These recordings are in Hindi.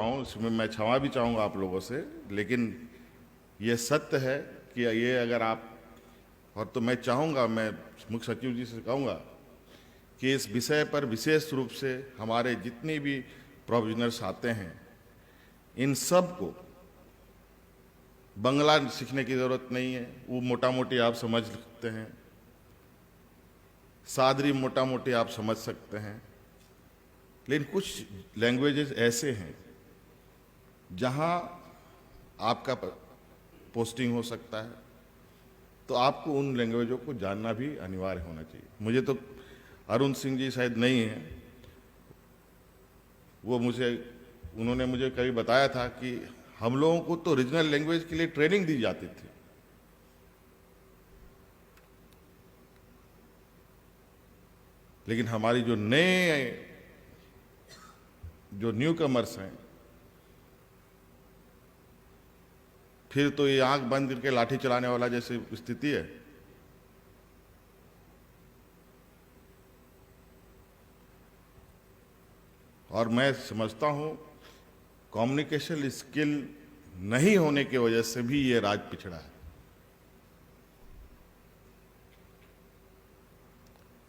हूँ, इसमें मैं क्षमा भी चाहूँगा आप लोगों से, लेकिन ये सत्य है कि ये अगर आप, और तो मैं चाहूँगा, मैं मुख्य सचिव जी से कहूँगा कि इस विषय पर विशेष रूप से हमारे जितने भी प्रोविजनर्स आते हैं, इन सब को बंगला सीखने की ज़रूरत नहीं है। वो मोटा मोटी आप समझ सकते हैं, सादरी मोटा मोटी आप समझ सकते हैं, लेकिन कुछ लैंग्वेजेस ऐसे हैं जहां आपका पोस्टिंग हो सकता है, तो आपको उन लैंग्वेजों को जानना भी अनिवार्य होना चाहिए। मुझे तो अरुण सिंह जी शायद नहीं है, उन्होंने मुझे कभी बताया था कि हम लोगों को तो रीजनल लैंग्वेज के लिए ट्रेनिंग दी जाती थी, लेकिन हमारी जो न्यू कमर्स हैं, फिर तो ये आंख बंद करके लाठी चलाने वाला जैसी स्थिति है। और मैं समझता हूं कम्युनिकेशन स्किल नहीं होने की वजह से भी ये राज्य पिछड़ा है।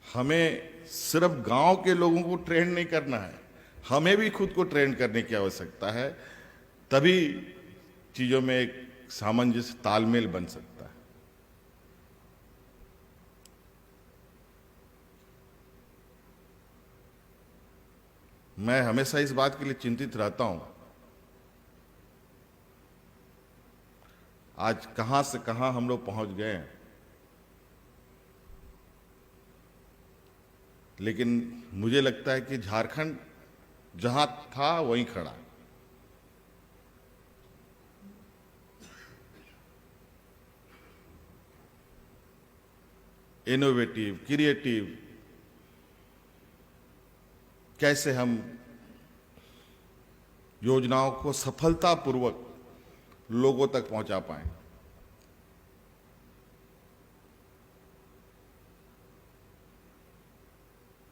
हमें सिर्फ गांव के लोगों को ट्रेन नहीं करना है, हमें भी खुद को ट्रेन करने की आवश्यकता है, तभी चीजों में एक सामंजस्य तालमेल बन सकता है। मैं हमेशा इस बात के लिए चिंतित रहता हूं, आज कहां से कहां हम लोग पहुंच गए हैं, लेकिन मुझे लगता है कि झारखंड जहां था वहीं खड़ा है। इनोवेटिव, क्रिएटिव, कैसे हम योजनाओं को सफलतापूर्वक लोगों तक पहुंचा पाएं।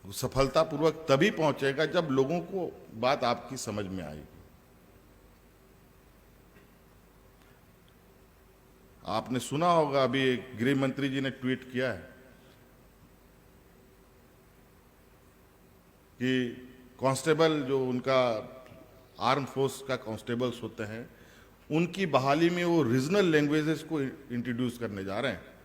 सफलतापूर्वक तभी पहुंचेगा जब लोगों को बात आपकी समझ में आएगी। आपने सुना होगा, अभी गृह मंत्री जी ने ट्वीट किया है कि कांस्टेबल, जो उनका आर्म फोर्स का कांस्टेबल्स होते हैं, उनकी बहाली में वो रीजनल लैंग्वेजेस को इंट्रोड्यूस करने जा रहे हैं।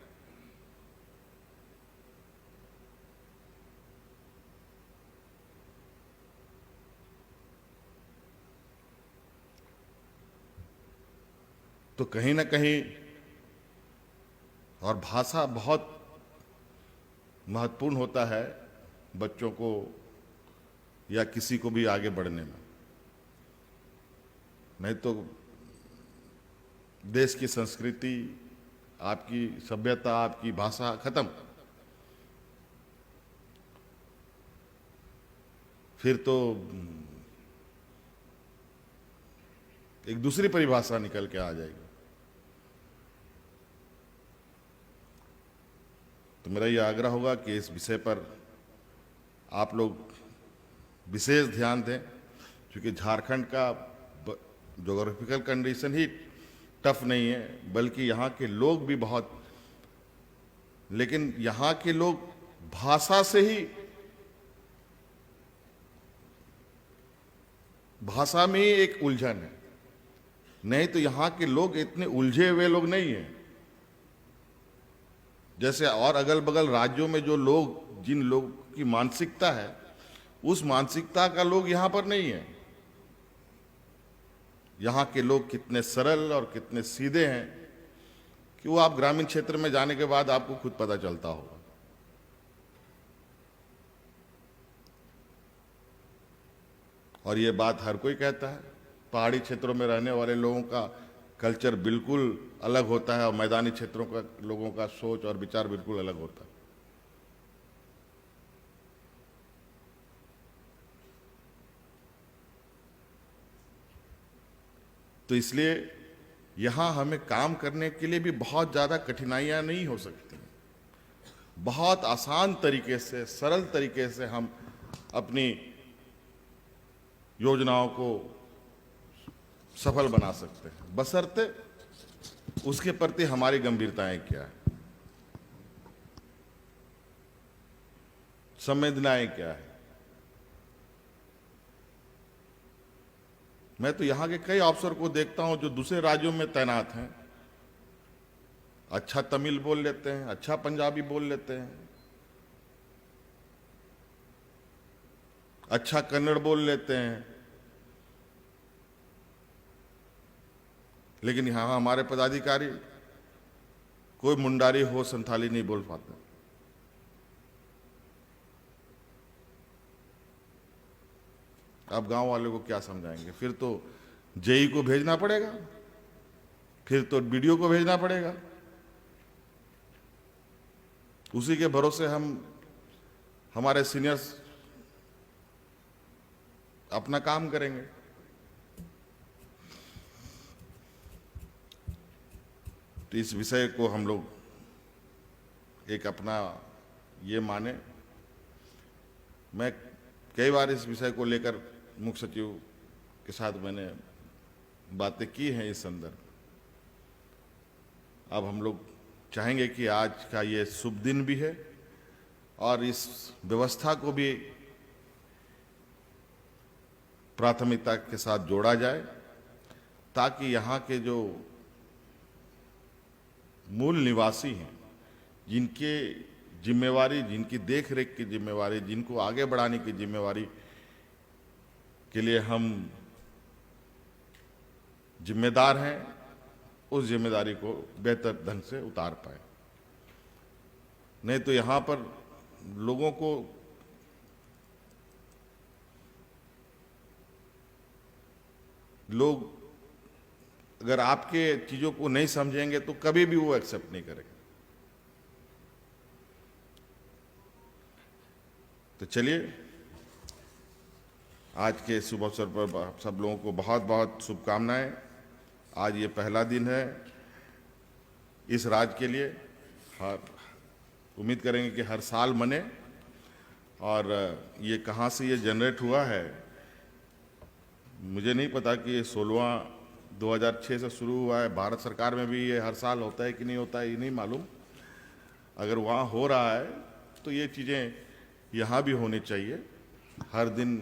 तो कहीं ना कहीं, और भाषा बहुत महत्वपूर्ण होता है बच्चों को या किसी को भी आगे बढ़ने में, नहीं तो देश की संस्कृति, आपकी सभ्यता, आपकी भाषा खत्म। फिर तो एक दूसरी परिभाषा निकल के आ जाएगी। तो मेरा ये आग्रह होगा कि इस विषय पर आप लोग विशेष ध्यान दें, क्योंकि झारखंड का ज्योग्राफिकल कंडीशन ही टफ नहीं है, बल्कि यहाँ के लोग भी बहुत, लेकिन यहाँ के लोग भाषा से ही, भाषा में ही एक उलझन है, नहीं तो यहाँ के लोग इतने उलझे हुए लोग नहीं हैं। जैसे और अगल बगल राज्यों में जो लोग, जिन लोगों की मानसिकता है, उस मानसिकता का लोग यहाँ पर नहीं है। यहाँ के लोग कितने सरल और कितने सीधे हैं कि वो आप ग्रामीण क्षेत्र में जाने के बाद आपको खुद पता चलता होगा। और ये बात हर कोई कहता है, पहाड़ी क्षेत्रों में रहने वाले लोगों का कल्चर बिल्कुल अलग होता है और मैदानी क्षेत्रों का लोगों का सोच और विचार बिल्कुल अलग होता है। तो इसलिए यहां हमें काम करने के लिए भी बहुत ज़्यादा कठिनाइयां नहीं हो सकती। बहुत आसान तरीके से, सरल तरीके से हम अपनी योजनाओं को सफल बना सकते हैं, बशर्ते उसके प्रति हमारी गंभीरताएं क्या है, संवेदनाएं क्या है। मैं तो यहां के कई अफसर को देखता हूं जो दूसरे राज्यों में तैनात हैं, अच्छा तमिल बोल लेते हैं, अच्छा पंजाबी बोल लेते हैं, अच्छा कन्नड़ बोल लेते हैं, लेकिन यहां हमारे पदाधिकारी कोई मुंडारी हो संथाली नहीं बोल पाते। अब गांव वालों को क्या समझाएंगे? फिर तो जेई को भेजना पड़ेगा, फिर तो बीडीओ को भेजना पड़ेगा, उसी के भरोसे हम हमारे सीनियर्स अपना काम करेंगे। तो इस विषय को हम लोग एक अपना ये माने। मैं कई बार इस विषय को लेकर मुख्य सचिव के साथ मैंने बातें की हैं इस संदर्भ। अब हम लोग चाहेंगे कि आज का ये शुभ दिन भी है और इस व्यवस्था को भी प्राथमिकता के साथ जोड़ा जाए, ताकि यहाँ के जो मूल निवासी हैं, जिनके जिम्मेवारी, जिनकी देखरेख की जिम्मेवारी, जिनको आगे बढ़ाने की जिम्मेवारी के लिए हम जिम्मेदार हैं, उस जिम्मेदारी को बेहतर ढंग से उतार पाए। नहीं तो यहाँ पर लोगों को लोग अगर आपके चीजों को नहीं समझेंगे तो कभी भी वो एक्सेप्ट नहीं करेंगे। तो चलिए, आज के शुभ अवसर पर सब लोगों को बहुत बहुत शुभकामनाएं। आज ये पहला दिन है इस राज्य के लिए। उम्मीद करेंगे कि हर साल मने। और ये कहाँ से ये जनरेट हुआ है मुझे नहीं पता कि ये 2006 से शुरू हुआ है। भारत सरकार में भी ये हर साल होता है कि नहीं होता है ये नहीं मालूम। अगर वहाँ हो रहा है तो ये चीज़ें यहाँ भी होनी चाहिए। हर दिन